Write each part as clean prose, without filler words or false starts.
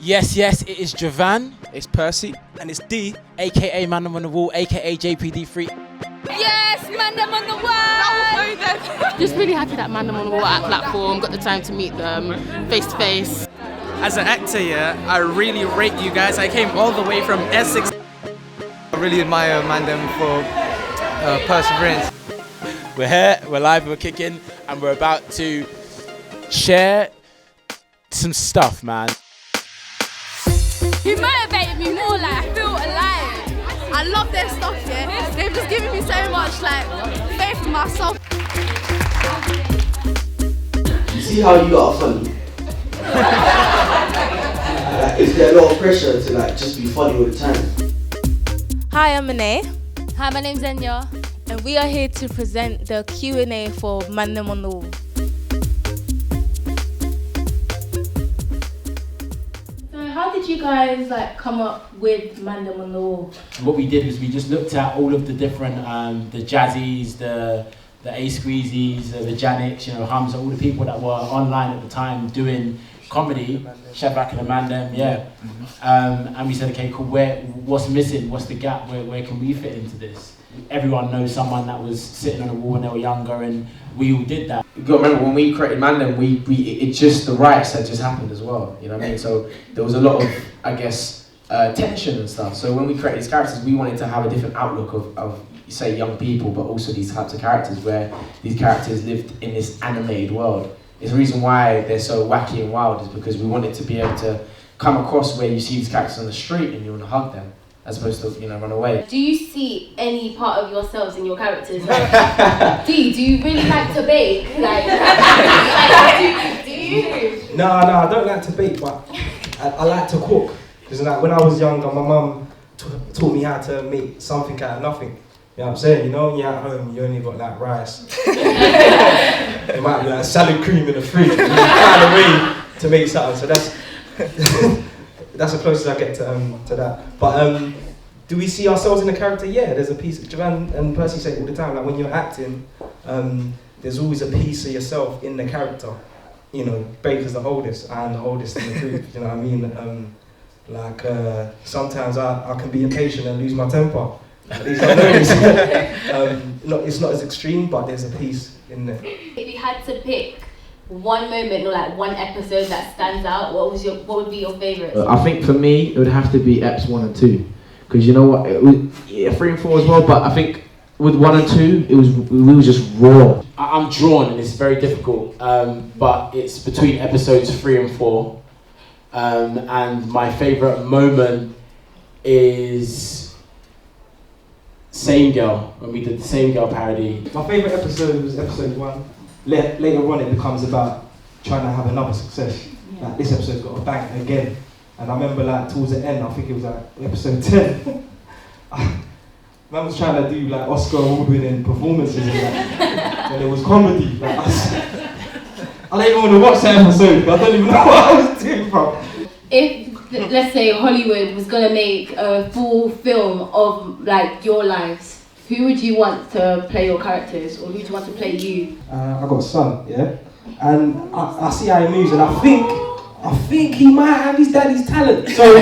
Yes, it is Javan, It's Percy. And it's D. aka Mandem On The Wall, aka JPD3. Yes, Mandem On The Wall! Just really happy that Mandem On The Wall at platform, got the time to meet them face to face. As an actor, I really rate you guys. I came all the way from Essex. I really admire Mandem for perseverance. We're here, we're live, we're kicking, and we're about to share some stuff, man. You motivated me more, like I feel alive. I love their stuff, yeah. They've just given me so much, like, faith in myself. You see how you lot are funny? Like, is there a lot of pressure to like just be funny all the time? Hi, I'm Anais, Hi, my name's Xenia. and we are here to present the Q&A for Mandem On The Wall. So how did you guys come up with Mandem On The Wall? What we did was we just looked at all of the different, the Jazzies, the A-Squeezies, the Janics, Hamza, all the people that were online at the time doing comedy, Shadrach and the Mandem, and we said, okay, cool, what's missing, what's the gap, where can we fit into this? Everyone knows someone that was sitting on a wall when they were younger, and we all did that. You got to remember when we created Mandem, it just, the riots had just happened as well, you know what I mean? So there was a lot of, I guess, tension and stuff. So when we created these characters, we wanted to have a different outlook of say, young people, but also these types of characters where these characters lived in this animated world. It's the reason why they're so wacky and wild is because we wanted to be able to come across where you see these characters on the street and you want to hug them, as opposed to, run away. Do you see any part of yourselves in your characters? Do you really like to bake? Do you? No, I don't like to bake, but I like to cook. Because when I was younger, my mum taught me how to make something out of nothing. You know what I'm saying? When you're at home, you only got rice. It might be salad cream in the fridge. You find a way to make something. So that's that's the closest I get to that. But do we see ourselves in the character? Yeah, there's a piece. Javan and Percy say it all the time. When you're acting, there's always a piece of yourself in the character. Baker's the oldest. I'm the oldest in the group. You know what I mean? Sometimes I can be impatient and lose my temper. These are it's not as extreme, but there's a piece in there. If you had to pick one moment or one episode that stands out, what would be your favourite? I think for me, it would have to be Eps 1 and 2. Because you know what, 3 and 4 as well, but I think with 1 and 2, we were just raw. I'm drawn, and it's very difficult, but it's between episodes 3 and 4. And my favourite moment is Same Girl, when we did the Same Girl parody. My favourite episode was episode 1. Later on, it becomes about trying to have another success. This episode's got a bang again. And I remember towards the end, I think it was episode 10. Man was trying to do Oscar award-winning performances and it was comedy. I don't even want to watch that episode because I don't even know what I was doing from. If, let's say, Hollywood was going to make a full film of your lives, who would you want to play your characters, or who would you want to play you? I got a son, and I see how he moves, and I think he might have his daddy's talent. So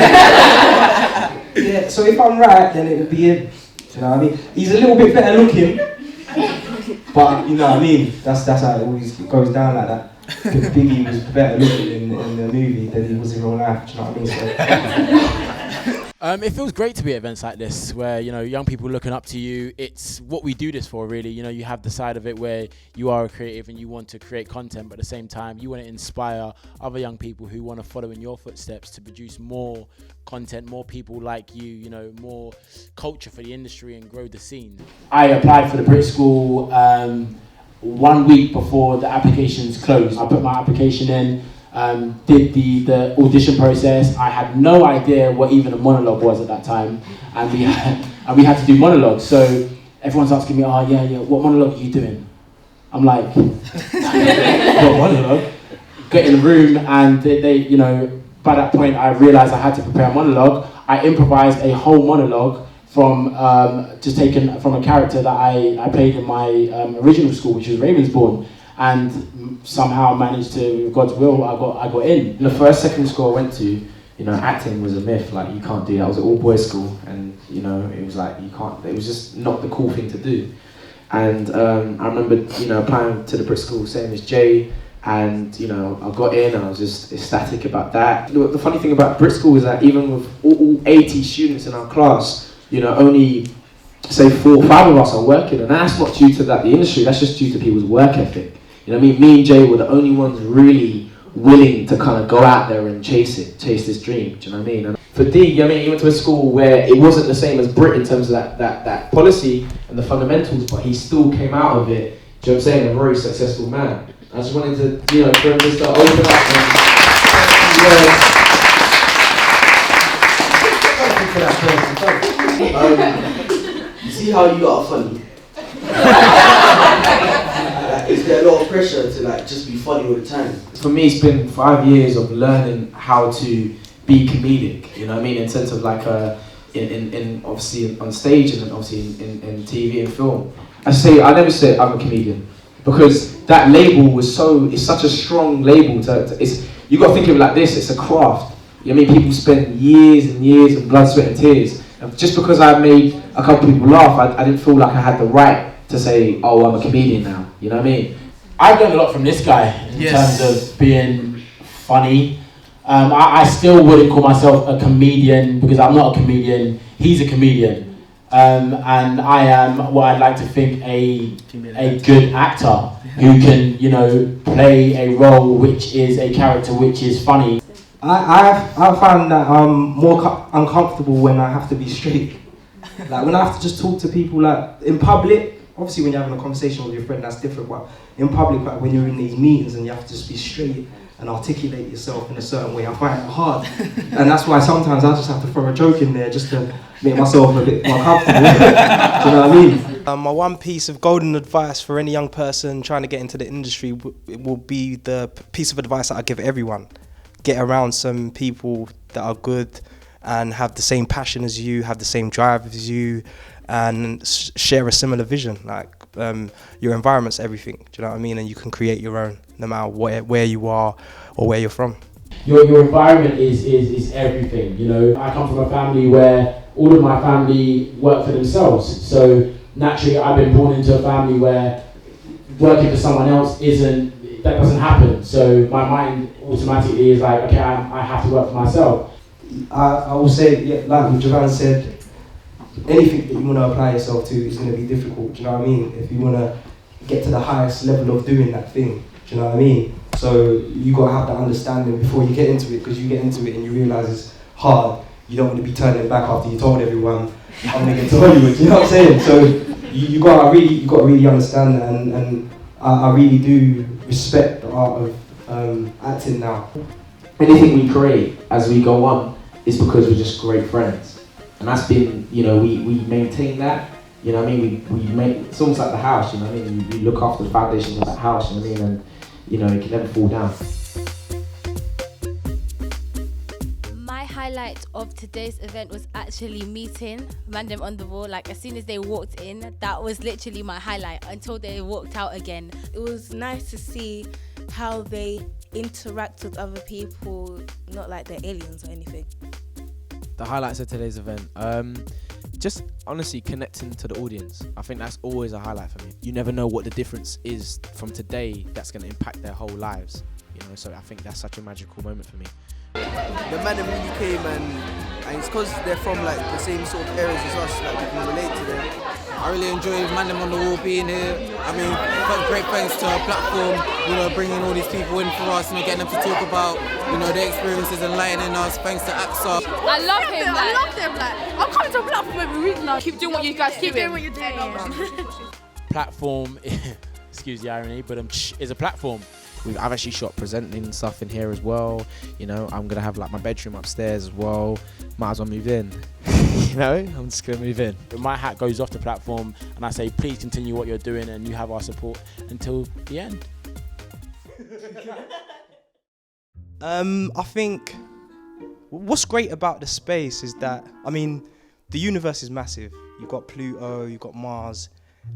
so if I'm right, then it would be him. Do you know what I mean? He's a little bit better looking, but you know what I mean. That's how it always goes down like that. Biggie was better looking in the movie than he was in real life. Do you know what I mean? So. It feels great to be at events like this where, young people looking up to you. It's what we do this for, really. You have the side of it where you are a creative and you want to create content, but at the same time, you want to inspire other young people who want to follow in your footsteps to produce more content, more people like you, more culture for the industry and grow the scene. I applied for the Brit School 1 week before the applications closed. I put my application in, did the audition process. I had no idea what even a monologue was at that time, and we had to do monologues. So everyone's asking me, what monologue are you doing? I'm like, what monologue? Get in the room, and they by that point I realised I had to prepare a monologue. I improvised a whole monologue from just taken from a character that I played in my original school, which was Ravensbourne, and somehow managed to, with God's will, I got in. The first secondary school I went to, you know, acting was a myth. Like, you can't do that. I was at all boys school, and you know, it was like you can't. It was just not the cool thing to do. And I remember, you know, applying to the Brit school, same as Jay, and you know, I got in and I was just ecstatic about that. The funny thing about Brit school is that even with all 80 students in our class, you know, only say 4 or 5 of us are working, and that's not due to the industry. That's just due to people's work ethic. You know what I mean? Me and Jay were the only ones really willing to kind of go out there and chase this dream. Do you know what I mean? And for D, you know what I mean, he went to a school where it wasn't the same as Brit in terms of that policy and the fundamentals, but he still came out of it, do you know what I'm saying, a very successful man. I just wanted to, you know, for him to start open up and you see how you are funny? Like, is there a lot of pressure to like just be funny all the time? For me, it's been 5 years of learning how to be comedic, you know what I mean, in sense of like in obviously on stage and then obviously in TV and film. I never say I'm a comedian, because that label it's such a strong label you got to think of it like this, it's a craft. You know what I mean? People spend years and years of blood, sweat and tears. And just because I made a couple people laugh, I didn't feel like I had the right to say, oh, I'm a comedian now. You know what I mean? I've learned a lot from this guy in terms of being funny. I still wouldn't call myself a comedian because I'm not a comedian. He's a comedian. And I am what I'd like to think a good actor who can, you know, play a role which is a character which is funny. I find that I'm more uncomfortable when I have to be straight. Like when I have to just talk to people, like in public, obviously when you're having a conversation with your friend, that's different, but in public, like when you're in these meetings and you have to just be straight and articulate yourself in a certain way, I find it hard. And that's why sometimes I just have to throw a joke in there just to make myself a bit more comfortable. Do you know what I mean? My one piece of golden advice for any young person trying to get into the industry will be the piece of advice that I give everyone. Get around some people that are good and have the same passion as you, have the same drive as you, and share a similar vision. Like your environment's everything, do you know what I mean? And you can create your own, no matter where you are or where you're from. Your environment is everything, you know. I come from a family where all of my family work for themselves, so naturally I've been born into a family where working for someone else that doesn't happen. So my mind automatically is like, okay, I have to work for myself. I will say, yeah, like Javan said, anything that you want to apply yourself to is going to be difficult, do you know what I mean? If you want to get to the highest level of doing that thing, do you know what I mean? So you got to have that understanding before you get into it, because you get into it and you realise it's hard. You don't want to be turning back after you told everyone, I'm going to get to Hollywood, you know what I'm saying? So you got to really understand that, and I really do respect the art of acting now. Anything we create as we go on is because we're just great friends. And that's been, you know, we maintain that, you know what I mean? We make, it's almost like the house, you know what I mean? We look after the foundations of that house, you know what I mean? And, you know, it can never fall down. My highlight of today's event was actually meeting Mandem On The Wall. Like, as soon as they walked in, that was literally my highlight until they walked out again. It was nice to see how they interact with other people, not like they're aliens or anything. The highlights of today's event, just honestly connecting to the audience. I think that's always a highlight for me. You never know what the difference is from today that's going to impact their whole lives, you know, so I think that's such a magical moment for me. The Mandem really came, and it's because they're from like the same sort of areas as us, like we can relate to them. I really enjoyed Mandem On The Wall being here. I mean, great thanks to our platform, you know, bringing all these people in for us, you know, getting them to talk about, you know, their experiences, enlightening us. Thanks to AXA. I love him. I love them. Like, I'm coming to a platform every week now. Keep doing what you guys keep doing. What you're doing. Platform, excuse the irony, but is a platform. I've actually shot presenting stuff in here as well. You know, I'm gonna have like my bedroom upstairs as well. Might as well move in. You know, I'm just gonna move in. My hat goes off the platform, and I say, please continue what you're doing, and you have our support until the end. I think what's great about the space is that, I mean, the universe is massive. You've got Pluto, you've got Mars,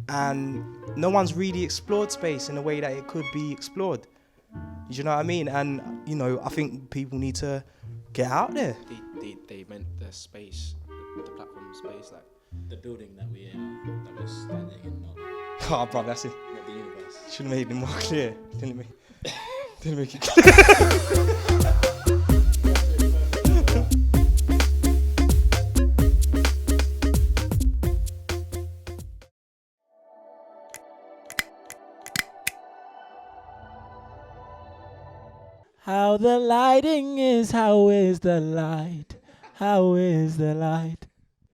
and no one's really explored space in a way that it could be explored. Do you know what I mean? And, you know, I think people need to Get out there. They meant the space, the platform space, like the building that we're standing in, not Oh, bro, that's it. the universe. Should have made it more clear. Didn't make it clear. How the lighting is, how is the light? How is the light?